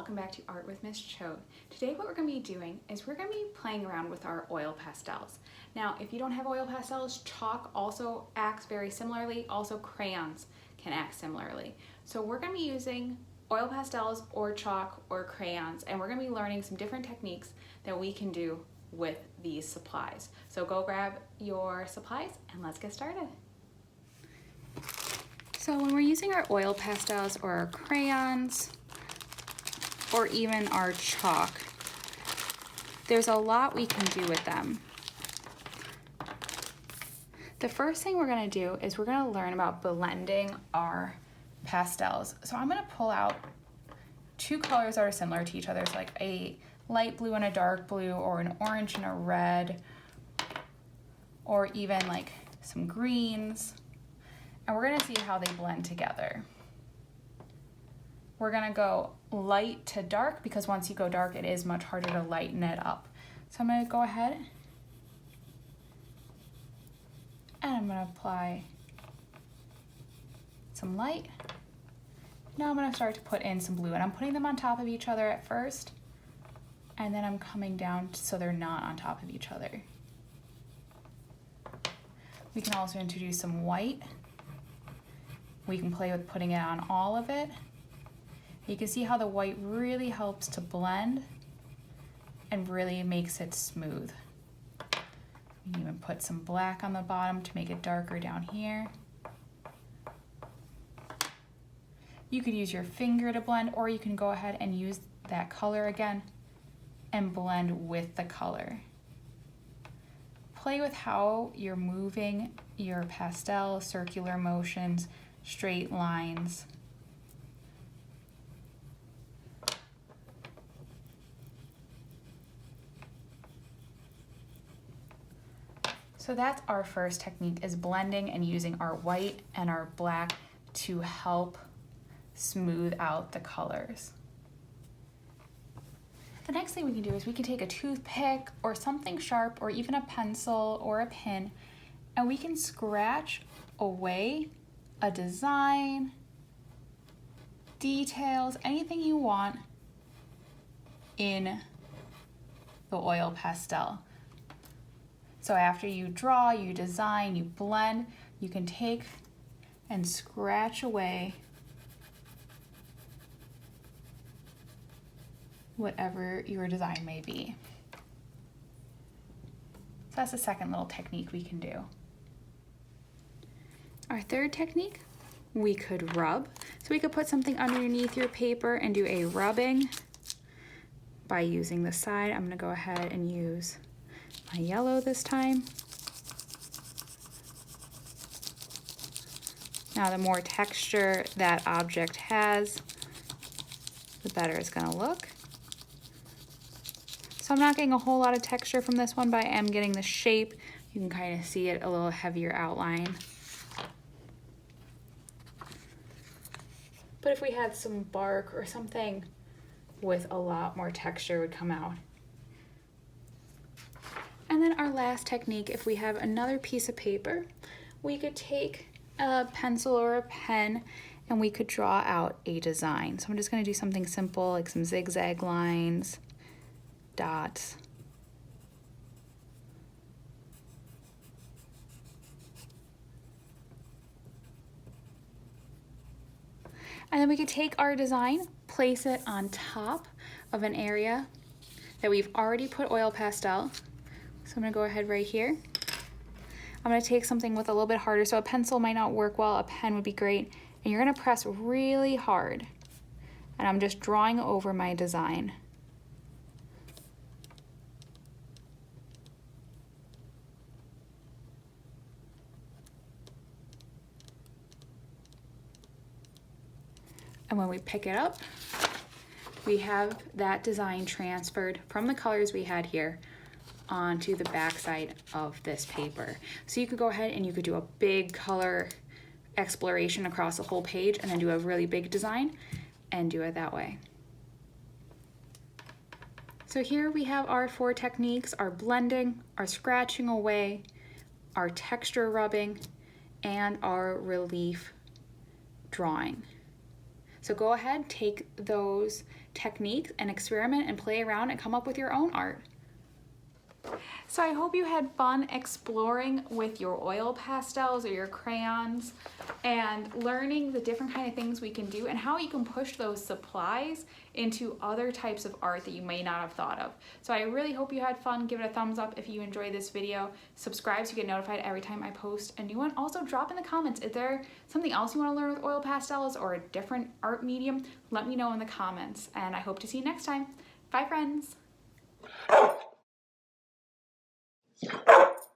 welcome back to Art with Miss Choate. Today what we're going to be doing is we're going to be playing around with our oil pastels. Now if you don't have oil pastels, chalk also acts very similarly, also crayons can act similarly. So we're going to be using oil pastels or chalk or crayons, and we're going to be learning some different techniques that we can do with these supplies. So go grab your supplies and let's get started. So when we're using our oil pastels or our crayons, or even our chalk, there's a lot we can do with them. The first thing we're going to do is we're going to learn about blending our pastels. So I'm going to pull out two colors that are similar to each other, so like a light blue and a dark blue, or an orange and a red, or even like some greens, and we're going to see how they blend together. We're gonna go light to dark because once you go dark, it is much harder to lighten it up. So I'm gonna go ahead and I'm gonna apply some light. Now I'm gonna start to put in some blue, and I'm putting them on top of each other at first, and then I'm coming down so they're not on top of each other. We can also introduce some white. We can play with putting it on all of it. You can see how the white really helps to blend and really makes it smooth. You can even put some black on the bottom to make it darker down here. You could use your finger to blend, or you can go ahead and use that color again and blend with the color. Play with how you're moving your pastel, circular motions, straight lines. So that's our first technique, is blending and using our white and our black to help smooth out the colors. The next thing we can do is we can take a toothpick or something sharp, or even a pencil or a pin, and we can scratch away a design, details, anything you want in the oil pastel. So after you draw, you design, you blend, you can take and scratch away whatever your design may be. So that's the second little technique we can do. Our third technique, we could rub. So we could put something underneath your paper and do a rubbing by using the side. I'm gonna go ahead and use my yellow this time. Now the more texture that object has, the better it's gonna look. So I'm not getting a whole lot of texture from this one, but I am getting the shape. You can kind of see it, a little heavier outline. But if we had some bark or something with a lot more texture, would come out. And then our last technique, if we have another piece of paper, we could take a pencil or a pen and we could draw out a design. So I'm just going to do something simple, like some zigzag lines, dots. And then we could take our design, place it on top of an area that we've already put oil pastel. So I'm gonna go ahead right here. I'm gonna take something with a little bit harder, so a pencil might not work well, a pen would be great, and you're gonna press really hard. And I'm just drawing over my design. And when we pick it up, we have that design transferred from the colors we had here onto the back side of this paper. So you could go ahead and you could do a big color exploration across the whole page, and then do a really big design and do it that way. So here we have our four techniques: our blending, our scratching away, our texture rubbing, and our relief drawing. So go ahead, take those techniques and experiment and play around and come up with your own art. So I hope you had fun exploring with your oil pastels or your crayons and learning the different kind of things we can do and how you can push those supplies into other types of art that you may not have thought of. So I really hope you had fun. Give it a thumbs up if you enjoyed this video. Subscribe so you get notified every time I post a new one. Also drop in the comments, is there something else you want to learn with oil pastels or a different art medium? Let me know in the comments, and I hope to see you next time. Bye friends.